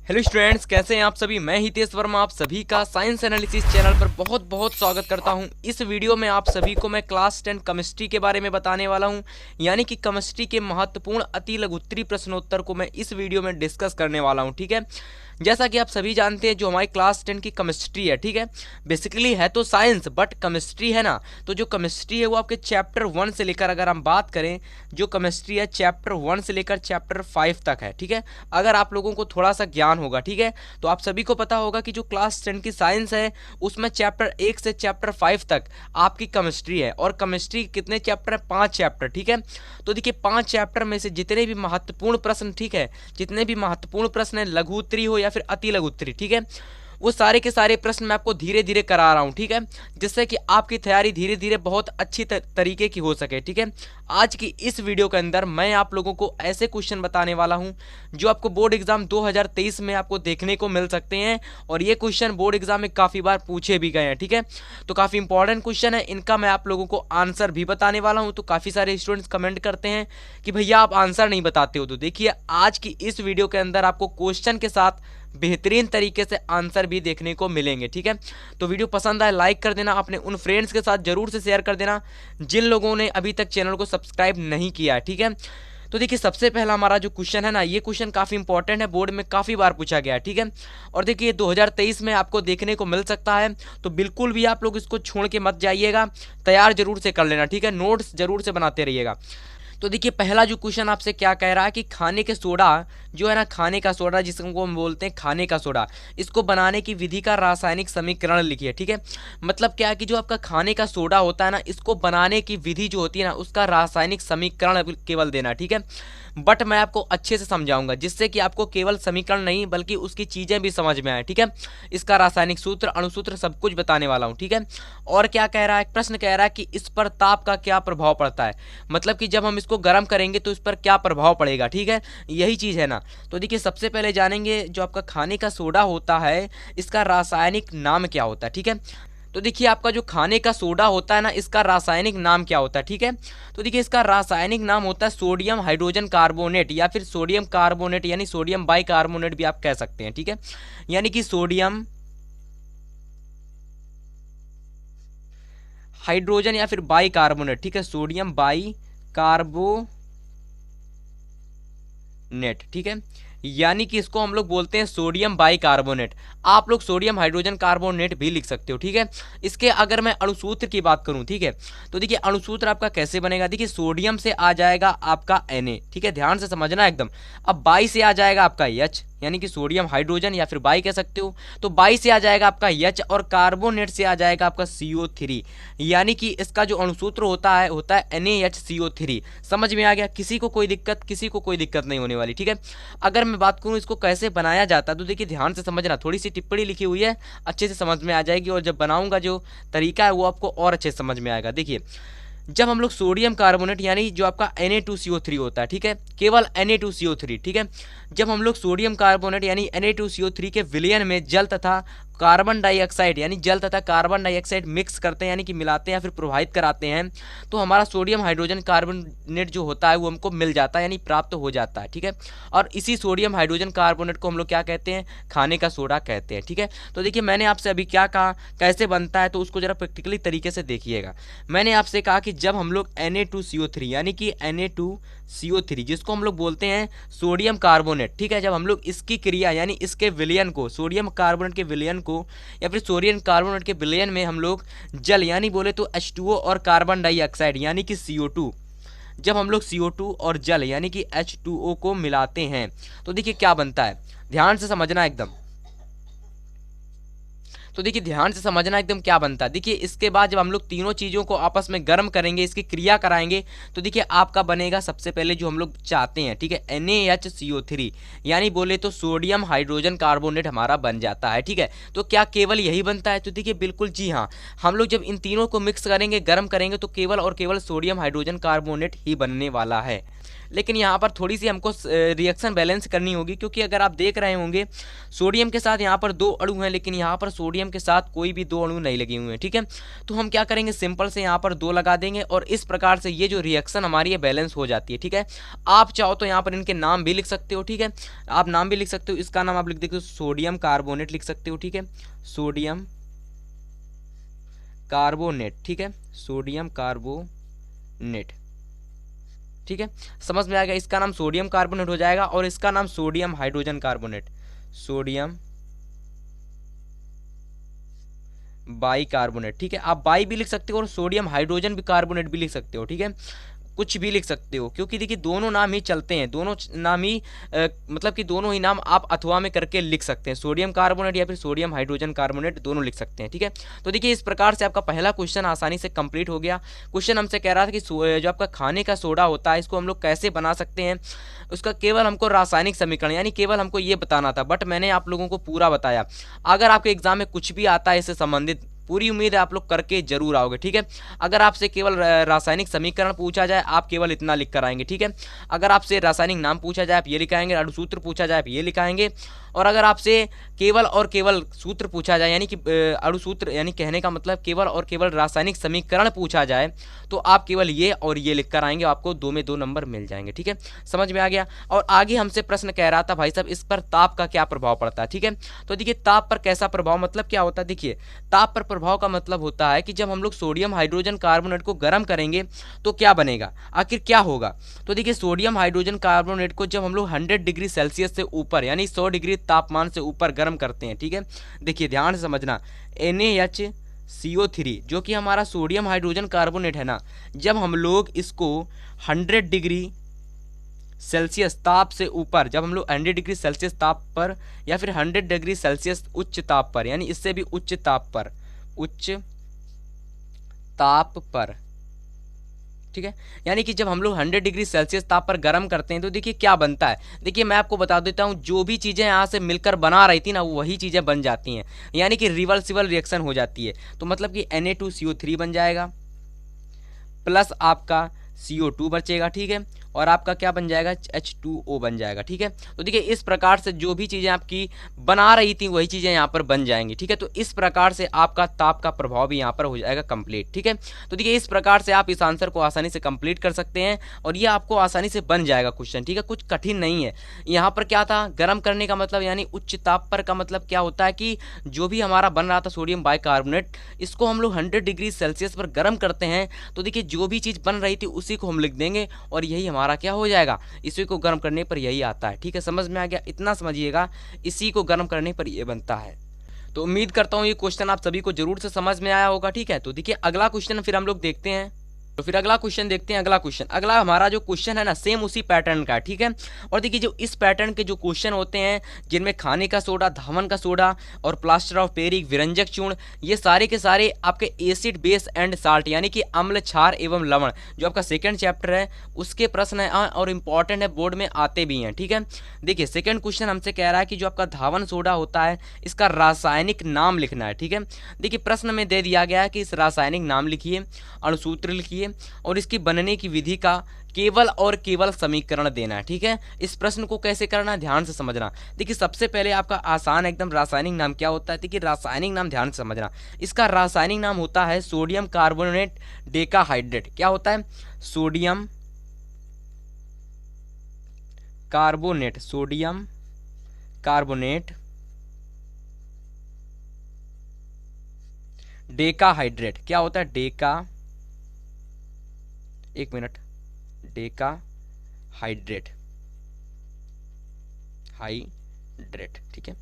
Hello students, कैसे हैं आप सभी। मैं हितेश वर्मा आप सभी का साइंस एनालिसिस चैनल पर बहुत बहुत स्वागत करता हूं। इस वीडियो में आप सभी को मैं क्लास 10 केमिस्ट्री के बारे में बताने वाला हूं, यानी कि केमिस्ट्री के महत्वपूर्ण अति लघुत्तरी प्रश्नोत्तर को मैं इस वीडियो में डिस्कस करने वाला हूं। ठीक है, जैसा कि आप सभी जानते हैं जो हमारी क्लास 10 की केमिस्ट्री है, ठीक है, बेसिकली है तो साइंस बट केमिस्ट्री है ना। तो जो केमिस्ट्री है वो आपके चैप्टर 1 से लेकर, अगर हम बात करें, जो केमिस्ट्री है चैप्टर 1 से लेकर चैप्टर 5 तक है। ठीक है, अगर आप लोगों को थोड़ा सा ज्ञान होगा, ठीक है, तो आप सभी को पता होगा कि जो क्लास 10 की साइंस है उसमें चैप्टर 1 से चैप्टर 5 तक आपकी केमिस्ट्री है। और केमिस्ट्री कितने चैप्टर है? 5 चैप्टर। ठीक है, तो देखिए 5 चैप्टर में से जितने भी महत्वपूर्ण प्रश्न, ठीक है, जितने भी महत्वपूर्ण प्रश्न है, लघु उत्तरी हो या फिर अति लघु उत्तरी, ठीक है, वो सारे के सारे प्रश्न मैं आपको धीरे धीरे करा रहा हूं। ठीक है, जिससे कि आपकी तैयारी धीरे धीरे बहुत अच्छी तरीके की हो सके। ठीक है, आज की इस वीडियो के अंदर मैं आप लोगों को ऐसे क्वेश्चन बताने वाला हूं जो आपको बोर्ड एग्जाम 2023 में आपको देखने को मिल सकते हैं, और ये क्वेश्चन बोर्ड एग्जाम में काफ़ी बार पूछे भी गए हैं। ठीक है, तो काफ़ी इंपॉर्टेंट क्वेश्चन है, इनका मैं आप लोगों को आंसर भी बताने वाला हूं। तो काफ़ी सारे स्टूडेंट्स कमेंट करते हैं कि भैया आप आंसर नहीं बताते हो। तो देखिए आज की इस वीडियो के अंदर आपको क्वेश्चन के साथ बेहतरीन तरीके से आंसर भी देखने को मिलेंगे। ठीक है, तो वीडियो पसंद आए लाइक कर देना, अपने उन फ्रेंड्स के साथ जरूर से शेयर कर देना जिन लोगों ने अभी तक चैनल को सब्सक्राइब नहीं किया है। ठीक है, तो देखिए सबसे पहला हमारा जो क्वेश्चन है ना, ये क्वेश्चन काफ़ी इंपॉर्टेंट है, बोर्ड में काफ़ी बार पूछा गया है। ठीक है, और देखिए 2023 में आपको देखने को मिल सकता है, तो बिल्कुल भी आप लोग इसको छोड़ के मत जाइएगा, तैयार जरूर से कर लेना। ठीक है, नोट्स जरूर से बनाते रहिएगा। तो देखिए पहला जो क्वेश्चन आपसे क्या कह रहा है कि खाने के सोडा जो है ना, खाने का सोडा जिसको हम बोलते हैं खाने का सोडा, इसको बनाने की विधि का रासायनिक समीकरण लिखिए। ठीक है, मतलब क्या है कि जो आपका खाने का सोडा होता है ना, इसको बनाने की विधि जो होती है ना, उसका रासायनिक समीकरण केवल देना। ठीक है, बट मैं आपको अच्छे से समझाऊंगा जिससे कि आपको केवल समीकरण नहीं बल्कि उसकी चीजें भी समझ में आए। ठीक है, इसका रासायनिक सूत्र, अणुसूत्र सब कुछ बताने वाला हूँ। ठीक है, और क्या कह रहा है, प्रश्न कह रहा है कि इस पर ताप का क्या प्रभाव पड़ता है, मतलब कि जब हम इसको गर्म करेंगे तो इस पर क्या प्रभाव पड़ेगा। ठीक है, यही चीज है ना। तो देखिए सबसे पहले जानेंगे जो आपका खाने का सोडा होता है इसका रासायनिक नाम क्या होता है। ठीक है, तो देखिए आपका जो खाने का सोडा होता है ना, इसका रासायनिक नाम क्या होता है। ठीक है, तो देखिए इसका रासायनिक नाम होता है सोडियम हाइड्रोजन कार्बोनेट या फिर सोडियम कार्बोनेट, यानी सोडियम बाइकार्बोनेट भी आप कह सकते हैं। ठीक है, यानी कि सोडियम हाइड्रोजन या फिर बाइकार्बोनेट। ठीक है, सोडियम बाइकार्बोनेट। ठीक है, यानी कि इसको हम लोग बोलते हैं सोडियम बाइकार्बोनेट। आप लोग सोडियम हाइड्रोजन कार्बोनेट भी लिख सकते हो। ठीक है, इसके अगर मैं अणुसूत्र की बात करूं, ठीक है, तो देखिए अणुसूत्र आपका कैसे बनेगा। देखिए सोडियम से आ जाएगा आपका Na, ठीक है, ध्यान से समझना एकदम। अब बाई से आ जाएगा आपका H, यानी कि सोडियम हाइड्रोजन या फिर बाई कह सकते हो। तो बाई से आ जाएगा आपका H और कार्बोनेट से आ जाएगा आपका CO3, यानी कि इसका जो अणुसूत्र होता है NaHCO3। समझ में आ गया? किसी को कोई दिक्कत नहीं होने वाली। ठीक है, अगर मैं बात करूं इसको कैसे बनाया जाता है, तो देखिए ध्यान से समझना, थोड़ी सी टिप्पणी लिखी हुई है, अच्छे से समझ में आ जाएगी, और जब बनाऊंगा जो तरीका है वो आपको और अच्छे से समझ में आएगा। देखिए जब हम लोग सोडियम कार्बोनेट यानी जो आपका Na2CO3 होता है, ठीक है, केवल Na2CO3, ठीक है, जब हम लोग सोडियम कार्बोनेट यानी Na2CO3 के विलयन में जल तथा कार्बन डाइऑक्साइड यानी जल तथा कार्बन डाइऑक्साइड मिक्स करते हैं, यानी कि मिलाते हैं या फिर प्रभावित कराते हैं, तो हमारा सोडियम हाइड्रोजन कार्बोनेट जो होता है वो हमको मिल जाता है, यानी प्राप्त हो जाता है। ठीक है, और इसी सोडियम हाइड्रोजन कार्बोनेट को हम लोग क्या कहते हैं? खाने का सोडा कहते हैं। ठीक है, तो देखिए मैंने आपसे अभी क्या कहा, कैसे बनता है, तो उसको जरा प्रैक्टिकली तरीके से देखिएगा। मैंने आपसे कहा कि जब हम लोग Na2CO3 यानी कि Na2CO3 जिसको हम लोग बोलते हैं सोडियम कार्बोनेट, ठीक है, जब हम लोग इसकी क्रिया यानी इसके विलयन को, सोडियम कार्बोनेट के विलयन को या फिर सोडियम कार्बोनेट के विलयन में हम लोग जल यानी बोले तो H2O और कार्बन डाइऑक्साइड यानी कि CO2, जब हम लोग CO2 और जल यानी कि H2O को मिलाते हैं तो देखिए क्या बनता है, ध्यान से समझना एकदम। तो देखिए ध्यान से समझना एकदम क्या बनता है। देखिए इसके बाद जब हम लोग तीनों चीज़ों को आपस में गर्म करेंगे, इसकी क्रिया कराएंगे, तो देखिए आपका बनेगा सबसे पहले जो हम लोग चाहते हैं, ठीक है, NaHCO3 यानी बोले तो सोडियम हाइड्रोजन कार्बोनेट हमारा बन जाता है। ठीक है, तो क्या केवल यही बनता है? तो देखिए बिल्कुल जी हाँ, हम लोग जब इन तीनों को मिक्स करेंगे, गर्म करेंगे, तो केवल और केवल सोडियम हाइड्रोजन कार्बोनेट ही बनने वाला है। लेकिन यहाँ पर थोड़ी सी हमको रिएक्शन बैलेंस करनी होगी, क्योंकि अगर आप देख रहे होंगे सोडियम के साथ यहाँ पर 2 अणु हैं, लेकिन यहाँ पर सोडियम सोडियम के साथ कोई भी 2 अणु नहीं लगे हुए हैं, ठीक है। तो हम क्या करेंगे, सिंपल से यहाँ पर 2 लगा देंगे और इस प्रकार से ये जो रिएक्शन हमारी है बैलेंस हो जाती है, ठीक है। आप चाहो तो यहाँ पर इनके नाम भी लिख सकते हो, ठीक है, आप नाम भी लिख सकते हो। इसका नाम आप लिख देते हो सोडियम कार्बोनेट लिख सकते हो, ठीक है, सोडियम कार्बोनेट, ठीक है, सोडियम कार्बोनेट, ठीक है, समझ में आ गया। इसका नाम सोडियम कार्बोनेट हो जाएगा और इसका नाम sodium hydrogen carbonate, sodium by carbonate, ठीक है। आप बाई भी लिख सकते हो और सोडियम हाइड्रोजन भी कार्बोनेट भी लिख सकते हो, ठीक है, कुछ भी लिख सकते हो, क्योंकि देखिए दोनों नाम ही चलते हैं, दोनों नाम ही मतलब कि दोनों ही नाम आप अथवा में करके लिख सकते हैं, सोडियम कार्बोनेट या फिर सोडियम हाइड्रोजन कार्बोनेट दोनों लिख सकते हैं, ठीक है। तो देखिए इस प्रकार से आपका पहला क्वेश्चन आसानी से कंप्लीट हो गया। क्वेश्चन हमसे कह रहा था कि जो आपका खाने का सोडा होता है इसको हम लोग कैसे बना सकते हैं, उसका केवल हमको रासायनिक समीकरण यानी केवल हमको ये बताना था, बट मैंने आप लोगों को पूरा बताया। अगर आपके एग्जाम में कुछ भी आता है इससे संबंधित, पूरी उम्मीद है आप लोग करके जरूर आओगे, ठीक है। अगर आपसे केवल रासायनिक समीकरण पूछा जाए आप केवल इतना लिख कर आएंगे, ठीक है। अगर आपसे रासायनिक नाम पूछा जाए आप ये लिखाएंगे, अणुसूत्र पूछा जाए आप ये लिखाएंगे, और अगर आपसे केवल और केवल सूत्र पूछा जाए यानी कि अणुसूत्र यानी कहने का मतलब केवल और केवल रासायनिक समीकरण पूछा जाए तो आप केवल ये और ये लिख कर आएंगे, आपको 2 में 2 नंबर मिल जाएंगे, ठीक है, समझ में आ गया। और आगे हमसे प्रश्न कह रहा था भाई साहब इस पर ताप का क्या प्रभाव पड़ता है, ठीक है। तो देखिए ताप पर कैसा प्रभाव मतलब क्या होता है, देखिए ताप पर प्रभाव का मतलब होता है कि जब हम लोग सोडियम हाइड्रोजन कार्बोनेट को गर्म करेंगे तो क्या बनेगा, आखिर क्या होगा। तो देखिए सोडियम हाइड्रोजन कार्बोनेट को जब हम लोग 100 डिग्री सेल्सियस से ऊपर यानी 100 डिग्री तापमान से ऊपर गर्म करते हैं, ठीक है, देखिए ध्यान से समझना, NaHCO3 जो कि हमारा सोडियम हाइड्रोजन कार्बोनेट है ना, जब हम लोग इसको 100 डिग्री सेल्सियस ताप से ऊपर, जब हम लोग 100 डिग्री सेल्सियस ताप पर या फिर 100 डिग्री सेल्सियस उच्च ताप पर यानी इससे भी उच्च ताप पर, ठीक है, यानी कि जब हम लोग 100 डिग्री सेल्सियस ताप पर गर्म करते हैं तो देखिए क्या बनता है। देखिए मैं आपको बता देता हूं, जो भी चीज़ें यहाँ से मिलकर बना रही थी ना वही चीज़ें बन जाती हैं, यानी कि रिवर्सिबल रिएक्शन हो जाती है। तो मतलब कि Na2CO3 बन जाएगा प्लस आपका CO2 बचेगा, ठीक है, और आपका क्या बन जाएगा, H2O बन जाएगा, ठीक है। तो देखिए इस प्रकार से जो भी चीज़ें आपकी बना रही थी वही चीज़ें यहाँ पर बन जाएंगी, ठीक है। तो इस प्रकार से आपका ताप का प्रभाव भी यहाँ पर हो जाएगा कंप्लीट, ठीक है। तो देखिए इस प्रकार से आप इस आंसर को आसानी से कंप्लीट कर सकते हैं और ये आपको आसानी से बन जाएगा क्वेश्चन, ठीक है, कुछ कठिन नहीं है। यहाँ पर क्या था, गर्म करने का मतलब यानी उच्च ताप पर का मतलब क्या होता है कि जो भी हमारा बन रहा था सोडियम बाइकार्बोनेट, इसको हम लोग 100 डिग्री सेल्सियस पर गर्म करते हैं तो देखिए जो भी चीज़ बन रही थी उसी को हम लिख देंगे और यही हमारा क्या हो जाएगा, इसी को गर्म करने पर यही आता है, ठीक है, समझ में आ गया। इतना समझिएगा, इसी को गर्म करने पर ये बनता है। तो उम्मीद करता हूँ ये क्वेश्चन आप सभी को जरूर से समझ में आया होगा, ठीक है। तो देखिए अगला क्वेश्चन फिर हम लोग देखते हैं, तो फिर अगला क्वेश्चन देखते हैं। अगला हमारा जो क्वेश्चन है ना सेम उसी पैटर्न का, ठीक है। और देखिए जो इस पैटर्न के जो क्वेश्चन होते हैं जिनमें खाने का सोडा, धावन का सोडा और प्लास्टर ऑफ पेरिस, विरंजक चूर्ण, ये सारे के सारे आपके एसिड बेस एंड साल्ट यानी कि अम्ल, क्षार एवं लवण जो आपका सेकंड चैप्टर है उसके प्रश्न है और इंपॉर्टेंट है, बोर्ड में आते भी हैं, ठीक है। देखिए सेकंड क्वेश्चन हमसे कह रहा है कि जो आपका धावन सोडा होता है इसका रासायनिक नाम लिखना है, ठीक है। देखिए प्रश्न में दे दिया गया है कि इस रासायनिक नाम लिखिए, अणुसूत्र लिखिए और इसकी बनने की विधि का केवल और केवल समीकरण देना है, ठीक है। इस प्रश्न को कैसे करना है ध्यान से समझना। देखिए सबसे पहले आपका आसान एकदम रासायनिक नाम क्या होता है, देखिए रासायनिक नाम ध्यान से समझना, इसका रासायनिक नाम होता है सोडियम कार्बोनेट डेकाहाइड्रेट। क्या होता है, sodium carbonate, sodium carbonate decahydrate. क्या होता है, डेकाहाइड्रेट, ठीक है,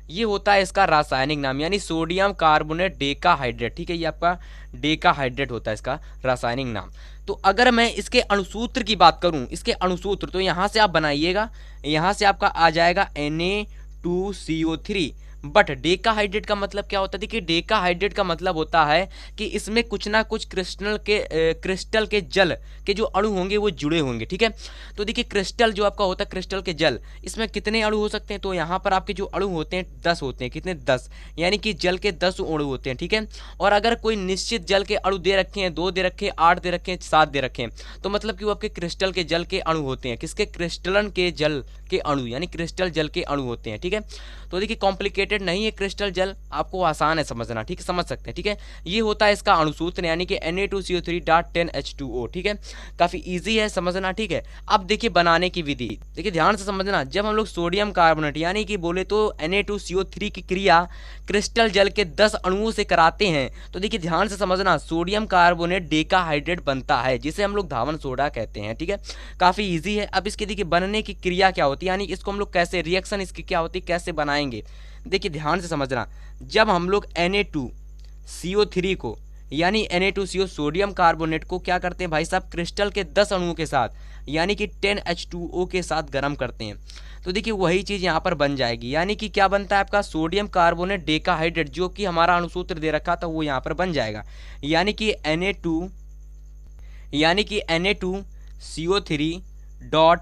ये होता है इसका रासायनिक नाम यानी सोडियम कार्बोनेट डेकाहाइड्रेट, ठीक है, ये आपका डेकाहाइड्रेट होता है इसका रासायनिक नाम। तो अगर मैं इसके अणुसूत्र की बात करूं, इसके अणुसूत्र तो यहां से आप बनाइएगा, यहां से आपका आ जाएगा Na2CO3, बट डेकाहाइड्रेट का मतलब क्या होता है, देखिए डेकाहाइड्रेट का मतलब होता है कि इसमें कुछ ना कुछ क्रिस्टल के जल के जो अणु होंगे वो जुड़े होंगे, ठीक है। तो देखिए क्रिस्टल जो आपका होता है, क्रिस्टल के जल, इसमें कितने अणु हो सकते हैं, तो यहाँ पर आपके जो अणु होते हैं 10 होते हैं, कितने, 10, यानी कि जल के 10 अणु होते हैं, ठीक है। और अगर कोई निश्चित जल के अणु दे रखे हैं, 2 दे रखे हैं, 8 दे रखे हैं, 7 दे रखे हैं, तो मतलब कि वो आपके क्रिस्टल के जल के अणु होते हैं, किसके, क्रिस्टलन के जल के अणु यानी क्रिस्टल जल के अणु होते हैं, ठीक है। तो देखिए कॉम्प्लिकेटेड हाइड्रेट नहीं है क्रिस्टल जल, आपको आसान है समझना, ठीक है, समझ सकते हैं, ठीक है। ये होता है इसका अणुसूत्र यानी कि Na2CO3.10H2O, ठीक है, काफी इजी है समझना, ठीक है। अब देखिए बनाने की विधि, देखिए ध्यान से समझना। जब हम लोग सोडियम कार्बोनेट यानी कि बोले तो Na2CO3 की क्रिया क्रिस्टल जल के 10 अणुओं से कराते हैं, तो देखिए ध्यान से समझना, सोडियम कार्बोनेट डेकाहाइड्रेट बनता है जिसे हम लोग धावन सोडा कहते हैं, ठीक है, काफी इजी है। अब इसके देखिए बनने की क्रिया क्या होती है, यानी इसको हम लोग कैसे, रिएक्शन इसकी क्या होती है, कैसे बनाएंगे, देखिए ध्यान से समझना। जब हम लोग Na2CO3 को यानी Na2CO सोडियम कार्बोनेट को क्या करते हैं भाई साहब, क्रिस्टल के 10 अणुओं के साथ यानी कि 10H2O के साथ गर्म करते हैं, तो देखिए वही चीज यहाँ पर बन जाएगी, यानी कि क्या बनता है आपका सोडियम कार्बोनेट डेकाहाइड्रेट, जो कि हमारा अणुसूत्र दे रखा था वो यहाँ पर बन जाएगा, यानी कि Na2CO3 डॉट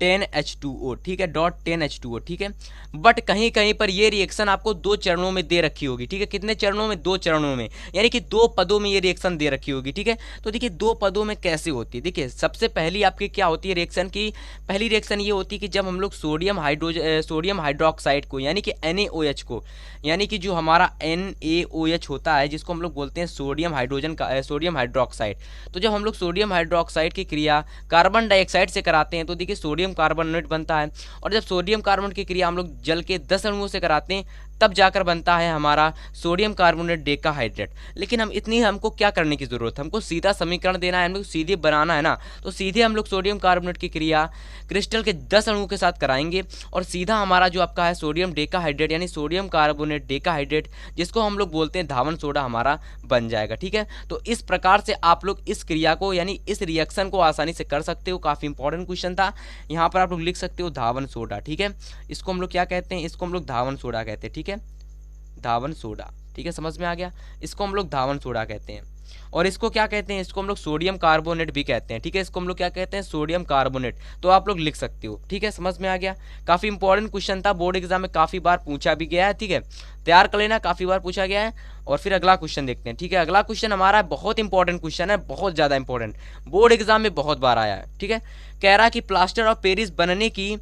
10H2O, ठीक है, डॉट 10H2O, ठीक है। बट कहीं कहीं पर ये रिएक्शन आपको 2 चरणों में दे रखी होगी, ठीक है, कितने चरणों में, 2 चरणों में, यानी कि 2 पदों में ये रिएक्शन दे रखी होगी, ठीक है। तो देखिए 2 पदों में कैसे होती है, देखिए सबसे पहली आपकी क्या होती है रिएक्शन की, पहली रिएक्शन ये होती है कि जब हम लोग सोडियम हाइड्रोक्साइड को यानी कि NaOH को, यानी कि जो हमारा NaOH होता है जिसको हम लोग बोलते हैं सोडियम हाइड्रोक्साइड, तो जब हम लोग सोडियम हाइड्रोक्साइड की क्रिया कार्बन डाइऑक्साइड से कराते हैं तो देखिए सोडियम कार्बोनेट बनता है, और जब सोडियम कार्बोनेट की क्रिया हम लोग जल के 10 अणुओं से कराते हैं तब जाकर बनता है हमारा सोडियम कार्बोनेट डेकाहाइड्रेट। लेकिन हमको क्या करने की जरूरत है, हमको सीधा समीकरण देना है, हम लोग सीधे बनाना है ना, तो सीधे हम लोग सोडियम कार्बोनेट की क्रिया क्रिस्टल के 10 अणुओं के साथ कराएंगे और सीधा हमारा जो आपका है सोडियम डेकाहाइड्रेट यानी सोडियम कार्बोनेट डेकाहाइड्रेट, जिसको हम लोग बोलते हैं धावन सोडा, हमारा बन जाएगा, ठीक है। तो इस प्रकार से आप लोग इस क्रिया को यानी इस रिएक्शन को आसानी से कर सकते हो, काफी इंपॉर्टेंट क्वेश्चन था, यहाँ पर आप लोग लिख सकते हो धावन सोडा, ठीक है। इसको हम लोग क्या कहते हैं, इसको हम लोग धावन सोडा कहते हैं, ठीक है, धावन सोडा, ठीक है, समझ में आ गया, इसको हम लोग धावन सोडा कहते हैं। और इसको क्या कहते हैं, इसको हम लोग सोडियम कार्बोनेट भी कहते हैं, ठीक है, इसको हम लोग क्या कहते हैं, सोडियम कार्बोनेट, तो आप लोग लिख सकते हो, ठीक है, समझ में आ गया। काफी इंपॉर्टेंट क्वेश्चन था, बोर्ड एग्जाम में काफी बार पूछा भी गया है, ठीक है, तैयार कर लेना, काफी बार पूछा गया है। और फिर अगला क्वेश्चन देखते हैं, ठीक है, अगला क्वेश्चन हमारा बहुत इंपॉर्टेंट क्वेश्चन है, बहुत ज्यादा इंपॉर्टेंट, बोर्ड एग्जाम में बहुत बार आया है, ठीक है। कह रहा कि प्लास्टर ऑफ पेरिस बनने की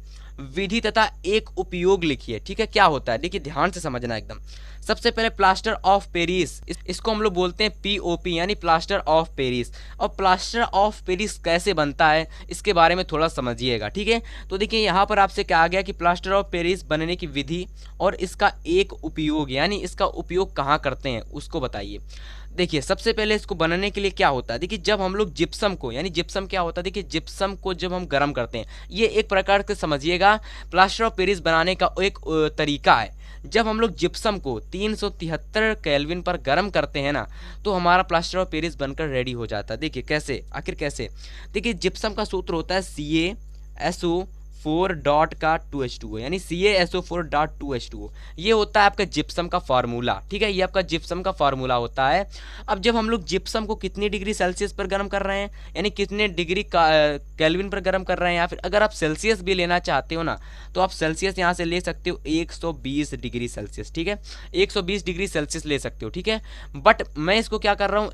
विधि तथा एक उपयोग लिखिए, ठीक है, क्या होता है, देखिए ध्यान से समझना एकदम। सबसे पहले प्लास्टर ऑफ पेरिस, इसको हम लोग बोलते हैं POP यानी प्लास्टर ऑफ पेरिस। और प्लास्टर ऑफ पेरिस कैसे बनता है इसके बारे में थोड़ा समझिएगा, ठीक है। तो देखिए यहाँ पर आपसे क्या आ गया कि प्लास्टर ऑफ पेरिस बनने की विधि और इसका एक उपयोग यानी इसका उपयोग कहाँ करते हैं उसको बताइए। देखिए सबसे पहले इसको बनाने के लिए क्या होता है, देखिए जब हम लोग जिप्सम को यानी जिप्सम क्या होता है, देखिए जिप्सम को जब हम गर्म करते हैं, ये एक प्रकार से समझिएगा प्लास्टर ऑफ पेरिस बनाने का एक तरीका है। जब हम लोग जिप्सम को 373 केल्विन पर गर्म करते हैं ना, तो हमारा प्लास्टर ऑफ पेरिस बनकर रेडी हो जाता है। देखिए कैसे, आखिर कैसे, देखिए जिप्सम का सूत्र होता है CaSO4.2H2O यानी CaSO4.2H2O, ये होता है आपका जिप्सम का फार्मूला, ठीक है, ये आपका जिप्सम का फार्मूला होता है। अब जब हम लोग जिप्सम को कितनी डिग्री सेल्सियस पर गर्म कर रहे हैं यानी कितने डिग्री केल्विन पर गर्म कर रहे हैं, या फिर अगर आप सेल्सियस भी लेना चाहते हो ना तो आप सेल्सियस यहाँ से ले सकते हो 120 डिग्री सेल्सियस, ठीक है, 120 डिग्री सेल्सियस ले सकते हो, ठीक है। बट मैं इसको क्या कर रहा हूँ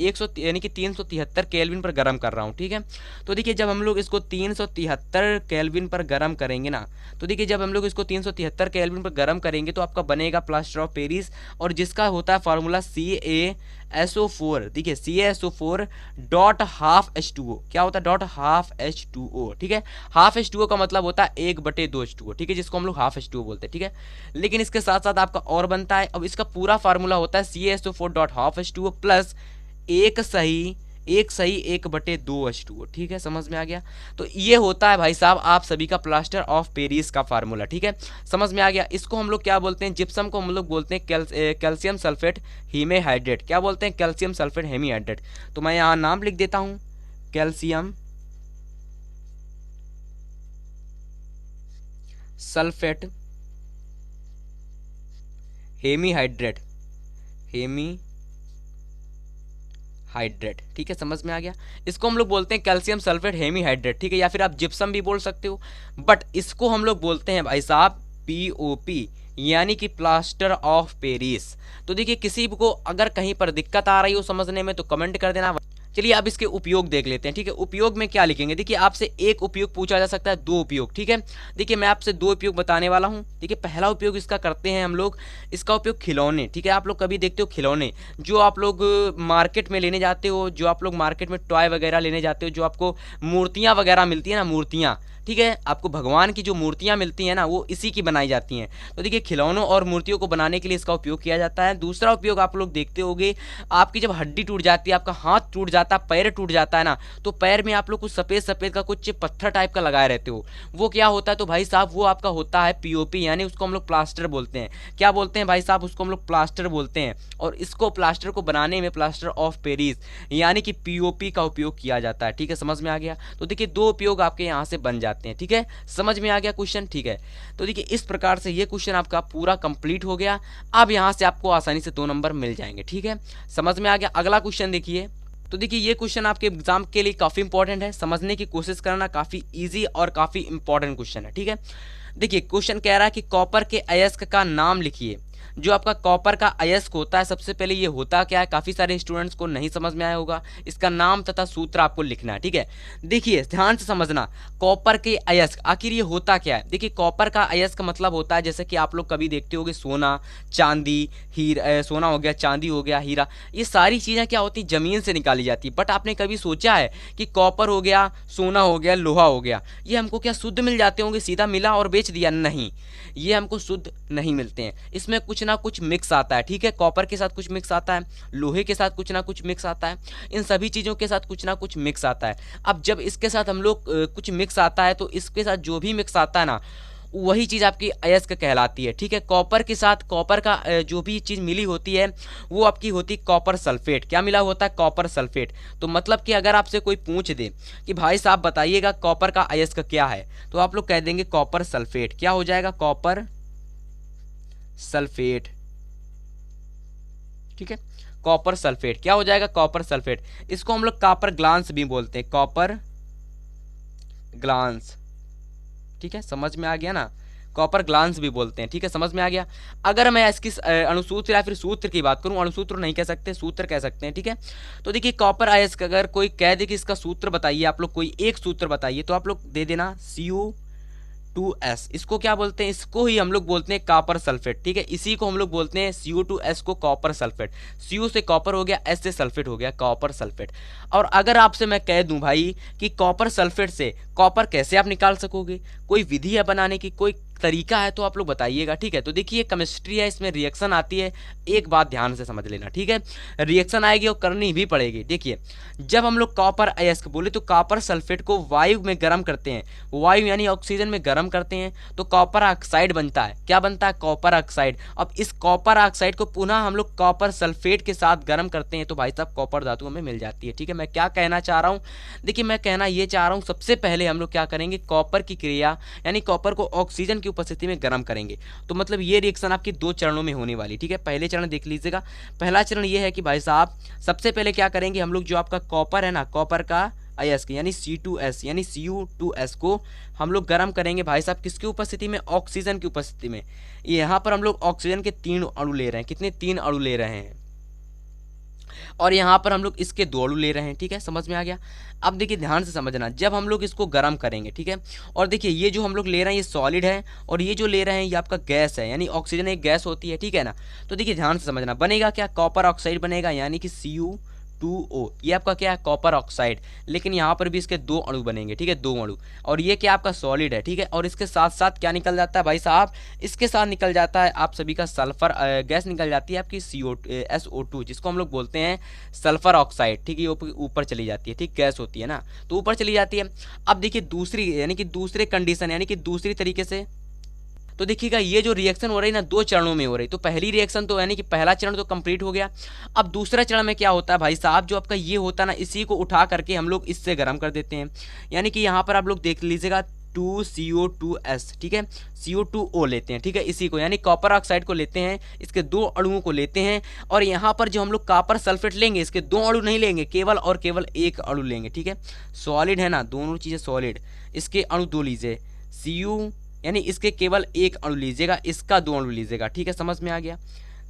100 यानी कि 373 केल्विन पर गर्म कर रहा हूँ, ठीक है। तो देखिए जब हम लोग इसको 373 केल्विन पर गर्म करेंगे ना, तो देखिए जब हम लोग इसको 373 केल्विन पर गर्म करेंगे तो आपका बनेगा प्लास्टर ऑफ पेरिस, और जिसका होता है फार्मूला CaSO4, देखिए CaSO4.12H2O, क्या होता है .12H2O, ठीक है। हाफ H2O का मतलब होता है 1/2H2O, ठीक है, जिसको हम लोग हाफ H2O बोलते हैं, ठीक है। लेकिन इसके साथ साथ आपका और बनता है, अब इसका पूरा फार्मूला होता है CaSO4.12H2O प्लस एक सही 1/2H2O, ठीक है, समझ में आ गया। तो ये होता है भाई साहब आप सभी का प्लास्टर ऑफ पेरिस का फार्मूला, ठीक है, समझ में आ गया। इसको हम लोग क्या बोलते हैं, जिप्सम को हम लोग बोलते हैं कैल्शियम सल्फेट हेमीहाइड्रेट, क्या बोलते हैं, कैल्शियम सल्फेट हेमीहाइड्रेट। तो मैं यहाँ नाम लिख देता हूँ, कैल्शियम सल्फेट हेमीहाइड्रेट, ठीक है, समझ में आ गया। इसको हम लोग बोलते हैं कैल्शियम सल्फेट हेमीहाइड्रेट, ठीक है, या फिर आप जिप्सम भी बोल सकते हो, बट इसको हम लोग बोलते हैं भाई साहब POP यानी कि प्लास्टर ऑफ पेरिस। तो देखिए किसी को अगर कहीं पर दिक्कत आ रही हो समझने में तो कमेंट कर देना, चलिए अब इसके उपयोग देख लेते हैं, ठीक है। उपयोग में क्या लिखेंगे, देखिए आपसे एक उपयोग पूछा जा सकता है, दो उपयोग, ठीक है। देखिए मैं आपसे दो उपयोग बताने वाला हूँ। देखिए पहला उपयोग इसका करते हैं हम लोग, इसका उपयोग खिलौने, ठीक है। आप लोग कभी देखते हो खिलौने जो आप लोग मार्केट में लेने जाते हो, जो आप लोग मार्केट में टॉय वगैरह लेने जाते हो, जो आपको मूर्तियाँ वगैरह मिलती है ना, मूर्तियाँ, ठीक है, आपको भगवान की जो मूर्तियाँ मिलती हैं ना वो इसी की बनाई जाती हैं। तो देखिए खिलौनों और मूर्तियों को बनाने के लिए इसका उपयोग किया जाता है। दूसरा उपयोग आप लोग देखते होंगे, आपकी जब हड्डी टूट जाती है, आपका हाथ टूट जाता है, पैर टूट जाता है ना, तो पैर में आप लोग कुछ सफ़ेद सफ़ेद का कुछ पत्थर टाइप का लगाए रहते हो, वो क्या होता है, तो भाई साहब वो आपका होता है पीओपी, यानी उसको हम लोग प्लास्टर बोलते हैं। क्या बोलते हैं भाई साहब, उसको हम लोग प्लास्टर बोलते हैं। और इसको प्लास्टर को बनाने में प्लास्टर ऑफ पेरिस यानी कि पीओपी का उपयोग किया जाता है, ठीक है। समझ में आ गया। तो देखिए दो उपयोग आपके यहाँ से बन जाते हैं, ठीक है। समझ में आ गया क्वेश्चन, ठीक है। तो देखिए इस प्रकार से ये क्वेश्चन आपका पूरा कंप्लीट हो गया। अब यहाँ से आपको आसानी से 2 नंबर मिल जाएंगे, ठीक है। समझ में आ गया। अगला क्वेश्चन देखिए। तो देखिए ये क्वेश्चन आपके एग्जाम के लिए काफ़ी इंपॉर्टेंट है, समझने की कोशिश करना, काफ़ी इजी और काफ़ी इंपॉर्टेंट क्वेश्चन है, ठीक है। देखिए क्वेश्चन कह रहा है कि कॉपर के अयस्क का नाम लिखिए। जो आपका कॉपर का अयस्क होता है, सबसे पहले ये होता क्या है, काफ़ी सारे स्टूडेंट्स को नहीं समझ में आया होगा। इसका नाम तथा सूत्र आपको लिखना है, ठीक है। देखिए ध्यान से समझना, कॉपर के अयस्क आखिर ये होता क्या है। देखिए कॉपर का अयस्क मतलब होता है, जैसे कि आप लोग कभी देखते होगे सोना, चांदी, हीरा, सोना हो गया, चांदी हो गया, हीरा, ये सारी चीज़ें क्या होती हैं, ज़मीन से निकाली जाती है। बट आपने कभी सोचा है कि कॉपर हो गया, सोना हो गया, लोहा हो गया, ये हमको क्या शुद्ध मिल जाते होंगे, सीधा मिला और बेच दिया? नहीं, ये हमको शुद्ध नहीं मिलते हैं। इसमें कुछ ना कुछ मिक्स आता है, ठीक है। कॉपर के साथ कुछ मिक्स आता है, लोहे के साथ कुछ ना कुछ मिक्स आता है, इन सभी चीज़ों के साथ कुछ ना कुछ मिक्स आता है। अब जब इसके साथ हम लोग कुछ मिक्स आता है, तो इसके साथ जो भी मिक्स आता है ना, वही चीज़ आपकी अयस्क कहलाती है, ठीक है। कॉपर के साथ कॉपर का जो भी चीज़ मिली होती है वो आपकी होती है कॉपर सल्फेट। क्या मिला होता है? Copper sulphate. तो मतलब कि अगर आपसे कोई पूछ दे कि भाई साहब बताइएगा कॉपर का अयस्क क्या है, तो आप लोग कह देंगे कॉपर सल्फेट। क्या हो जाएगा? कॉपर सल्फेट, ठीक है। कॉपर सल्फेट क्या हो जाएगा? Copper sulphate. इसको हम लोग कॉपर ग्लांस भी बोलते हैं, कॉपर ग्लांस, ठीक है। समझ में आ गया ना, कॉपर ग्लांस भी बोलते हैं, ठीक है। समझ में आ गया। अगर मैं इसकी अणुसूत्र या फिर सूत्र की बात करूं, अणुसूत्र नहीं कह सकते, सूत्र कह सकते हैं, ठीक है। तो देखिए कॉपर अयस्क अगर कोई कह दे कि इसका सूत्र बताइए, आप लोग कोई एक सूत्र बताइए, तो आप लोग दे देना Cu2S। इसको क्या बोलते हैं? इसको ही हम लोग बोलते हैं कॉपर सल्फेट, ठीक है। इसी को हम लोग बोलते हैं Cu2S को कॉपर सल्फेट। Cu से कॉपर हो गया, S से सल्फेट हो गया, कॉपर सल्फेट। और अगर आपसे मैं कह दूं भाई कि कॉपर सल्फेट से कॉपर कैसे आप निकाल सकोगे, कोई विधि है बनाने की, कोई तरीका है, तो आप लोग बताइएगा, ठीक है। तो देखिए केमिस्ट्री है, इसमें रिएक्शन आती है, एक बात ध्यान से समझ लेना, ठीक है। रिएक्शन आएगी और करनी भी पड़ेगी। देखिए जब हम लोग कॉपर अयस्क बोले तो कॉपर सल्फेट को वायु में गर्म करते हैं, वायु यानी ऑक्सीजन में गर्म करते हैं, तो कॉपर ऑक्साइड बनता है। क्या बनता है? Copper oxide. अब इस कॉपर ऑक्साइड को पुनः हम लोग कॉपर सल्फेट के साथ गर्म करते हैं, तो भाई साहब कॉपर धातु हमें मिल जाती है, ठीक है। मैं क्या कहना चाह रहा हूँ, देखिए मैं कहना ये चाह रहा हूँ, सबसे पहले हम लोग क्या करेंगे, कॉपर की क्रिया यानी कॉपर को ऑक्सीजन की उपस्थिति में गर्म करेंगे। तो मतलब ये रिएक्शन आपकी 2 चरणों में होने वाली, ठीक है। पहले चरण देख लीजिएगा। पहला चरण ये है कि भाई साहब सबसे पहले क्या करेंगे हम लोग, जो आपका कॉपर है ना, कॉपर का अयस्क यानी C2S यानी Cu2S को हम लोग गर्म करेंगे भाई साहब, किसकी उपस्थिति में? ऑक्सीजन की उपस्थिति में। यहाँ पर हम लोग ऑक्सीजन के 3 अणु ले रहे हैं। कितने? 3 अणु ले रहे हैं। और यहाँ पर हम लोग इसके 2 अणु ले रहे हैं, ठीक है। समझ में आ गया। अब देखिए ध्यान से समझना, जब हम लोग इसको गर्म करेंगे, ठीक है, और देखिए ये जो हम लोग ले रहे हैं ये सॉलिड है, और ये जो ले रहे हैं ये आपका गैस है, यानी ऑक्सीजन एक गैस होती है, ठीक है ना। तो देखिए ध्यान से समझना, बनेगा क्या? कॉपर ऑक्साइड बनेगा, यानी कि Cu2O। ये आपका क्या है? Copper oxide. लेकिन यहाँ पर भी इसके 2 अणु बनेंगे, ठीक है, 2 अणु। और ये क्या आपका सॉलिड है, ठीक है। और इसके साथ साथ क्या निकल जाता है भाई साहब? इसके साथ निकल जाता है आप सभी का सल्फर गैस निकल जाती है आपकी SO2, जिसको हम लोग बोलते हैं सल्फर ऑक्साइड, ठीक है। ये ऊपर चली जाती है, ठीक, गैस होती है ना, तो ऊपर चली जाती है। अब देखिए दूसरी यानी कि दूसरे कंडीशन यानी कि दूसरी तरीके से, तो देखिएगा ये जो रिएक्शन हो रही है ना, 2 चरणों में हो रही। तो पहली रिएक्शन तो यानी कि पहला चरण तो कंप्लीट हो गया। अब दूसरा चरण में क्या होता है भाई साहब, जो आपका ये होता है ना, इसी को उठा करके हम लोग इससे गर्म कर देते हैं। यानी कि यहाँ पर आप लोग देख लीजिएगा 2CO2S, ठीक है, CO2O लेते हैं, ठीक है, इसी को यानी कॉपर ऑक्साइड को लेते हैं, इसके 2 अणुओं को लेते हैं, और यहाँ पर जो हम लोग कॉपर सल्फेट लेंगे, इसके 2 अणु नहीं लेंगे, केवल और केवल 1 अणु लेंगे, ठीक है। सॉलिड है ना, दोनों चीज़ें सॉलिड, इसके अणु 2 लीजिए, Cu यानी इसके केवल 1 अणु लीजिएगा, इसका 2 अणु लीजिएगा, ठीक है। समझ में आ गया।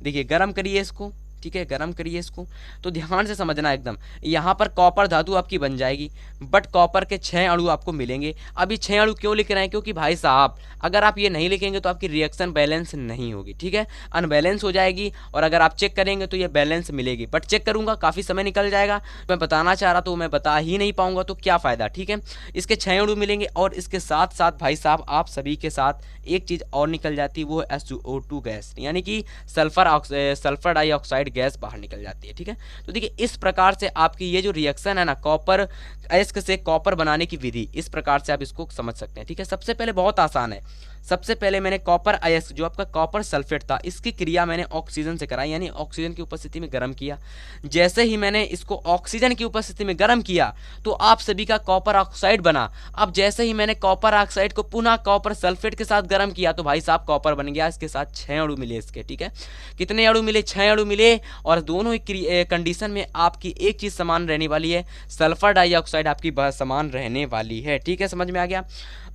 देखिए गर्म करिए इसको, ठीक है, गर्म करिए इसको। तो ध्यान से समझना एकदम, यहाँ पर कॉपर धातु आपकी बन जाएगी, बट कॉपर के 6 अणु आपको मिलेंगे। अभी 6 अणु क्यों लिख रहे हैं, क्योंकि भाई साहब अगर आप ये नहीं लिखेंगे तो आपकी रिएक्शन बैलेंस नहीं होगी, ठीक है, अनबैलेंस हो जाएगी। और अगर आप चेक करेंगे तो ये बैलेंस मिलेगी, बट चेक करूंगा काफ़ी समय निकल जाएगा, मैं बताना चाह रहा तो मैं बता ही नहीं पाऊंगा, तो क्या फ़ायदा, ठीक है। इसके 6 अणु मिलेंगे और इसके साथ साथ भाई साहब आप सभी के साथ एक चीज़ और निकल जाती है, वो है SO2 गैस, यानी कि सल्फर डाइऑक्साइड गैस बाहर निकल जाती है, ठीक है। तो देखिए इस प्रकार से आपकी ये जो रिएक्शन है ना, कॉपर अयस्क से कॉपर बनाने की विधि, इस प्रकार से आप इसको समझ सकते हैं, ठीक है। सबसे पहले बहुत आसान है, सबसे पहले मैंने कॉपर अयस्क जो आपका कॉपर सल्फेट था, इसकी क्रिया मैंने ऑक्सीजन से कराई, यानी ऑक्सीजन की उपस्थिति में गर्म किया। जैसे ही मैंने इसको ऑक्सीजन की उपस्थिति में गर्म किया तो आप सभी का कॉपर ऑक्साइड बना। अब जैसे ही मैंने कॉपर ऑक्साइड को पुनः कॉपर सल्फेट के साथ गर्म किया तो भाई साहब कॉपर बन गया, इसके साथ 6 अणु मिले इसके, ठीक है। कितने अणु मिले, 6 अणु मिले। और दोनों ही कंडीशन में आपकी एक चीज़ समान रहने वाली है, सल्फर डाइऑक्साइड आपकी समान रहने वाली है, ठीक है, समझ में आ गया।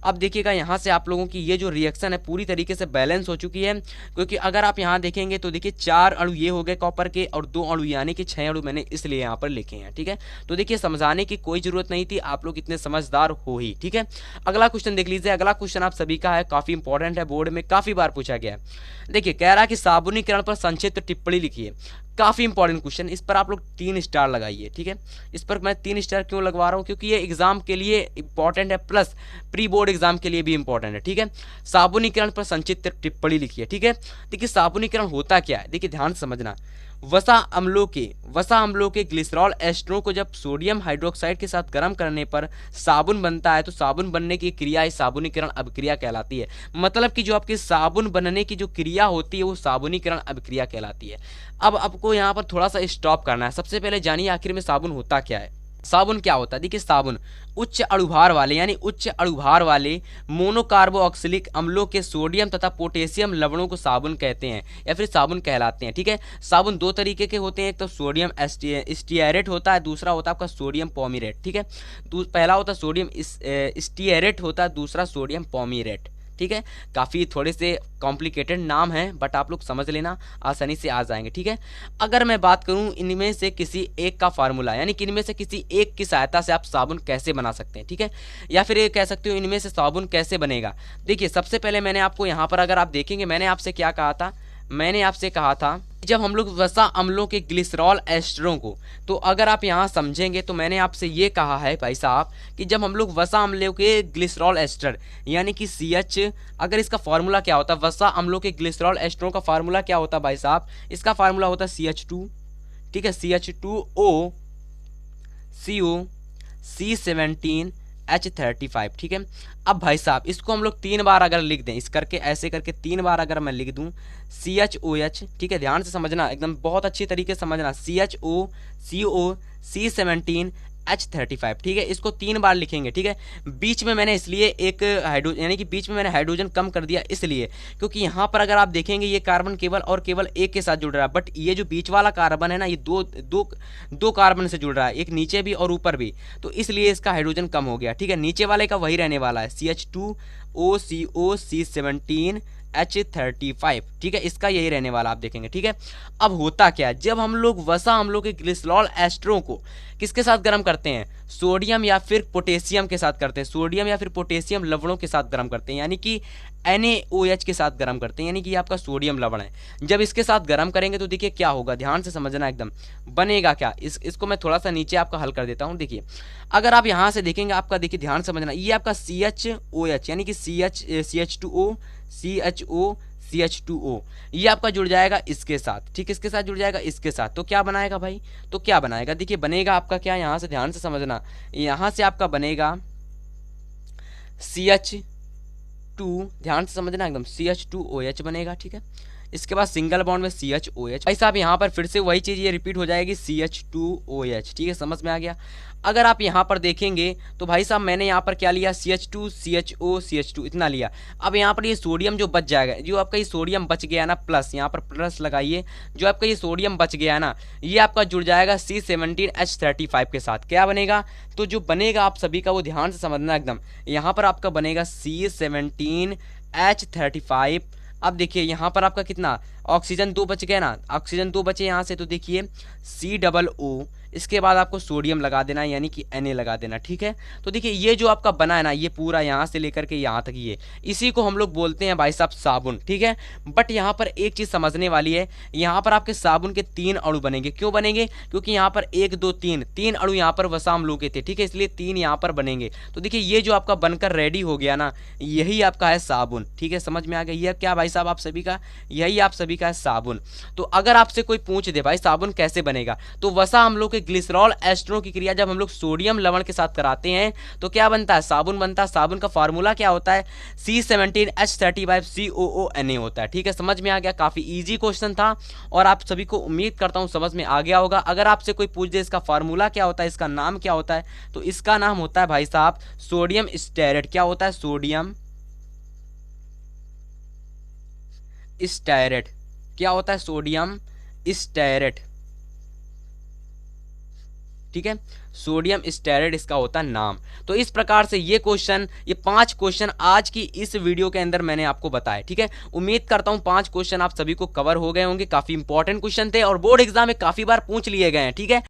अब देखिएगा यहाँ से आप लोगों की ये जो रिएक्शन है पूरी तरीके से बैलेंस हो चुकी है, क्योंकि अगर आप यहाँ देखेंगे तो देखिए 4 अणु ये हो गए कॉपर के और 2 अणु यानी कि 6 अणु मैंने इसलिए यहाँ पर लिखे हैं, ठीक है। तो देखिए समझाने की कोई ज़रूरत नहीं थी, आप लोग इतने समझदार हो ही, ठीक है। अगला क्वेश्चन देख लीजिए, अगला क्वेश्चन आप सभी का है, काफ़ी इंपॉर्टेंट है, बोर्ड में काफ़ी बार पूछा गया है। देखिए कह रहा है कि साबुनीकरण पर संक्षिप्त टिप्पणी लिखिए, काफ़ी इंपॉर्टेंट क्वेश्चन, इस पर आप लोग 3 स्टार लगाइए, ठीक है। इस पर मैं 3 स्टार क्यों लगवा रहा हूँ, क्योंकि ये एग्जाम के लिए इंपॉर्टेंट है, प्लस प्री बोर्ड एग्जाम के लिए भी इंपॉर्टेंट है, ठीक है। साबुनीकरण पर संक्षिप्त टिप्पणी लिखिए, ठीक है। देखिए साबुनीकरण होता क्या है, देखिए ध्यान से समझना। वसा अम्लों के ग्लिसरॉल एस्टरों को जब सोडियम हाइड्रोक्साइड के साथ गर्म करने पर साबुन बनता है, तो साबुन बनने की क्रिया साबुनीकरण अभिक्रिया कहलाती है। मतलब कि जो आपकी साबुन बनने की जो क्रिया होती है वो साबुनीकरण अभिक्रिया कहलाती है। अब आपको यहाँ पर थोड़ा सा स्टॉप करना है, सबसे पहले जानिए आखिर में साबुन होता क्या है। साबुन क्या होता है, देखिए साबुन उच्च अणुभार वाले यानी उच्च अणुभार वाले मोनोकार्बोक्सिलिक अम्लों के सोडियम तथा पोटेशियम लवणों को साबुन कहते हैं या फिर साबुन कहलाते हैं, ठीक है। साबुन 2 तरीके के होते हैं, एक तो सोडियम स्टीयरेट होता है, दूसरा होता है आपका सोडियम पॉमीरेट, ठीक है। पहला होता है सोडियम स्टीयरेट होता है, दूसरा सोडियम पॉमीरेट, ठीक है। काफ़ी थोड़े से कॉम्प्लिकेटेड नाम है, बट आप लोग समझ लेना, आसानी से आ जाएंगे, ठीक है। अगर मैं बात करूं इनमें से किसी एक का फार्मूला, यानी कि इनमें से किसी एक की सहायता से आप साबुन कैसे बना सकते हैं, ठीक है, या फिर ये कह सकते हो इनमें से साबुन कैसे बनेगा। देखिए सबसे पहले मैंने आपको यहाँ पर अगर आप देखेंगे, मैंने आपसे क्या कहा था, मैंने आपसे कहा था जब हम लोग वसा अम्लों के ग्लिसरॉल एस्टरों को, तो अगर आप यहाँ समझेंगे तो मैंने आपसे ये कहा है भाई साहब कि जब हम लोग वसा अम्लों के ग्लिसरॉल एस्टर यानी कि CH, अगर इसका फार्मूला क्या होता है, वसा अम्लों के ग्लिसरॉल एस्टरों का फार्मूला क्या होता है भाई साहब, इसका फार्मूला होता है CH2, ठीक है, CH2O CO C17H35, ठीक है। अब भाई साहब इसको हम लोग 3 बार अगर लिख दें, इस करके ऐसे करके 3 बार अगर मैं लिख दूं CHOH, ठीक है, ध्यान से समझना एकदम बहुत अच्छी तरीके से समझना, CHO CO C17H35, ठीक है, इसको 3 बार लिखेंगे, ठीक है। बीच में मैंने इसलिए एक यानी कि बीच में मैंने हाइड्रोजन कम कर दिया इसलिए क्योंकि यहाँ पर अगर आप देखेंगे ये कार्बन केवल और केवल एक के साथ जुड़ रहा है, बट ये जो बीच वाला कार्बन है ना, ये दो कार्बन से जुड़ रहा है, एक नीचे भी और ऊपर भी, तो इसलिए इसका हाइड्रोजन कम हो गया, ठीक है। नीचे वाले का वही रहने वाला है CH2O CO C17H35, ठीक है, इसका यही रहने वाला आप देखेंगे, ठीक है। अब होता क्या है, जब हम लोग वसा अम्लों के ग्लिसरॉल एस्टरों को किसके साथ गर्म करते हैं, सोडियम या फिर पोटेशियम के साथ करते हैं, सोडियम या फिर पोटेशियम लवणों के साथ गर्म करते हैं, यानी कि NaOH के साथ गर्म करते हैं, यानी कि आपका सोडियम लवण है। जब इसके साथ गर्म करेंगे तो देखिए क्या होगा, ध्यान से समझना एकदम, बनेगा क्या, इसको मैं थोड़ा सा नीचे आपका हल कर देता हूँ। देखिए अगर आप यहाँ से देखेंगे, आपका देखिए ध्यान समझना, ये आपका CHOH यानी कि CH2O CHO CH2O ये आपका जुड़ जाएगा इसके साथ, ठीक, इसके साथ जुड़ जाएगा इसके साथ, तो क्या बनाएगा भाई, तो क्या बनाएगा, देखिए बनेगा आपका क्या, यहाँ से ध्यान से समझना, यहाँ से आपका बनेगा CH2, ध्यान से समझना एकदम, CH2OH बनेगा, ठीक है। इसके बाद सिंगल बॉन्ड में CHOH, भाई साहब यहाँ पर फिर से वही चीज़ ये रिपीट हो जाएगी CH2OH, ठीक है, समझ में आ गया। अगर आप यहाँ पर देखेंगे तो भाई साहब मैंने यहाँ पर क्या लिया, CH2 CHO CH2 इतना लिया। अब यहाँ पर ये सोडियम जो बच जाएगा, जो आपका ये सोडियम बच गया ना, प्लस यहाँ पर प्लस लगाइए, जो आपका ये सोडियम बच गया ना, ये आपका जुड़ जाएगा C17H35 के साथ, क्या बनेगा, तो जो बनेगा आप सभी का वो ध्यान से समझना एकदम, यहाँ पर आपका बनेगा C17H35 अब देखिए यहाँ पर आपका कितना ऑक्सीजन 2 बच गए ना, ऑक्सीजन 2 बचे यहाँ से, तो देखिए COO, इसके बाद आपको सोडियम लगा देना है यानी कि Na लगा देना, ठीक है। तो देखिए ये जो आपका बना है ना, ये पूरा यहाँ से लेकर के यहाँ तक, ये इसी को हम लोग बोलते हैं भाई साहब साबुन, ठीक है। बट यहाँ पर एक चीज़ समझने वाली है, यहाँ पर आपके साबुन के 3 अणु बनेंगे। क्यों बनेंगे? क्योंकि यहाँ पर 1 2 3 अणु यहाँ पर वसा अम्लों के थे, ठीक है, इसलिए 3 यहाँ पर बनेंगे। तो देखिए ये जो आपका बनकर रेडी हो गया ना, यही आपका है साबुन, ठीक है, समझ में आ गई है क्या भाई साहब आप सभी का? यही आप सभी का है साबुन। तो अगर आपसे कोई पूछ दे भाई साबुन कैसे बनेगा, तो वसा अम्लों के ग्लिसरॉल एस्टरों की क्रिया जब हम लोग सोडियम लवण के साथ कराते हैं तो क्या बनता है? साबुन बनता है। साबुन का फार्मूला क्या होता है? C17H35COO Na होता है, ठीक है, समझ में आ गया। काफी इजी क्वेश्चन था और आप सभी को उम्मीद करता हूं समझ में आ गया होगा। अगर आपसे कोई पूछ दे इसका फार्मूला क्या होता है, इसका नाम क्या होता है, तो इसका नाम होता है भाई साहब सोडियम स्टेरेट। क्या होता है? Sodium stearate. क्या होता है? सोडियम स्टेरेट, ठीक है, सोडियम स्टेरेट इसका होता है नाम। तो इस प्रकार से ये क्वेश्चन, ये 5 क्वेश्चन आज की इस वीडियो के अंदर मैंने आपको बताया, ठीक है। उम्मीद करता हूं 5 क्वेश्चन आप सभी को कवर हो गए होंगे। काफी इंपॉर्टेंट क्वेश्चन थे और बोर्ड एग्जाम में काफी बार पूछ लिए गए हैं, ठीक है।